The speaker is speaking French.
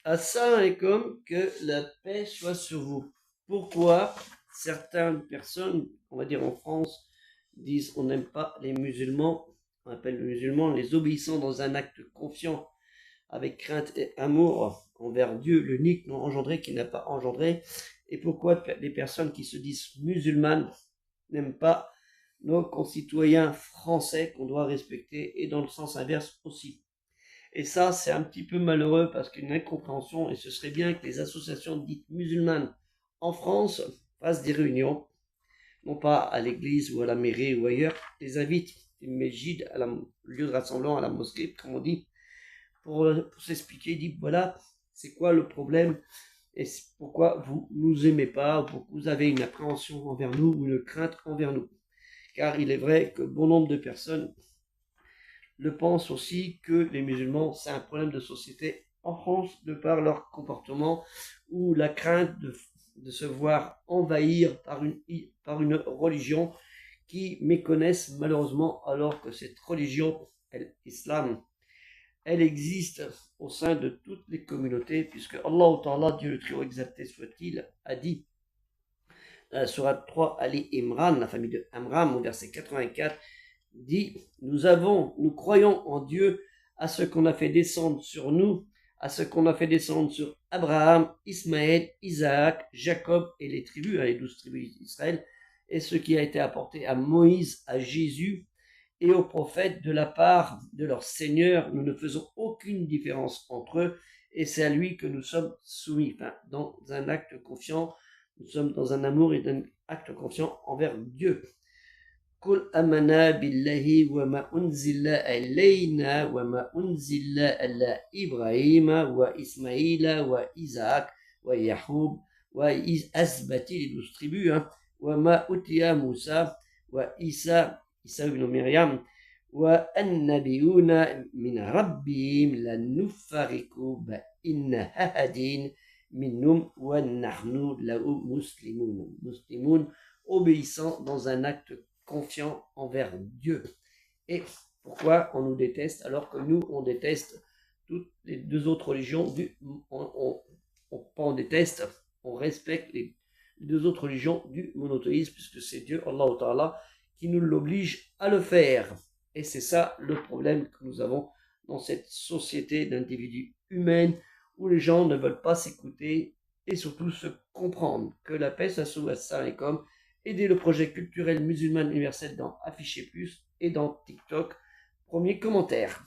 Assalamu alaikum, que la paix soit sur vous. Pourquoi certaines personnes, on va dire en France, disent on n'aime pas les musulmans, on appelle les musulmans les obéissants dans un acte confiant, avec crainte et amour envers Dieu, l'unique non engendré qui n'a pas engendré, et pourquoi les personnes qui se disent musulmanes n'aiment pas nos concitoyens français qu'on doit respecter, et dans le sens inverse aussi. Et ça, c'est un petit peu malheureux parce qu'il y a une incompréhension et ce serait bien que les associations dites musulmanes en France fassent des réunions, non pas à l'église ou à la mairie ou ailleurs, les invitent, les mesjids, à la lieu de rassemblement, à la mosquée, comme on dit, pour s'expliquer, dit voilà, c'est quoi le problème et pourquoi vous nous aimez pas, ou pourquoi vous avez une appréhension envers nous ou une crainte envers nous. Car il est vrai que bon nombre de personnes le pensent aussi que les musulmans, c'est un problème de société en France de par leur comportement ou la crainte de se voir envahir par une religion qui méconnaissent malheureusement alors que cette religion, l'islam, elle existe au sein de toutes les communautés puisque Allah Ta'ala, Dieu le très haut exalté soit-il, a dit dans la sourate 3 Ali Imran, la famille de Amram, au verset 84, dit, nous croyons en Dieu, à ce qu'on a fait descendre sur nous, à ce qu'on a fait descendre sur Abraham, Ismaël, Isaac, Jacob et les tribus, les 12 tribus d'Israël, et ce qui a été apporté à Moïse, à Jésus et aux prophètes de la part de leur Seigneur. Nous ne faisons aucune différence entre eux et c'est à lui que nous sommes soumis. Enfin, dans un acte confiant, nous sommes dans un amour et un acte confiant envers Dieu. قل آمنا بالله وما أنزل إلينا وما أنزل إلى إبراهيم وإسماعيل وإسحاق ويعقوب وأسباط les 12 tribus وما أوتي موسى وعيسى بن مريم والنبيون من ربهم لا نفرق بين أحد منهم ونحن له مسلمون obéissant dans un acte confiant envers Dieu. Et pourquoi on nous déteste alors que nous, on déteste toutes les deux autres religions pas on déteste, on respecte les deux autres religions du monothéisme puisque c'est Dieu, Allah Ta'ala, qui nous l'oblige à le faire. Et c'est ça le problème que nous avons dans cette société d'individus humains où les gens ne veulent pas s'écouter et surtout se comprendre. Que la paix soit sur vous, comme aider le projet culturel musulman universel dans Afficher Plus et dans TikTok. Premier commentaire.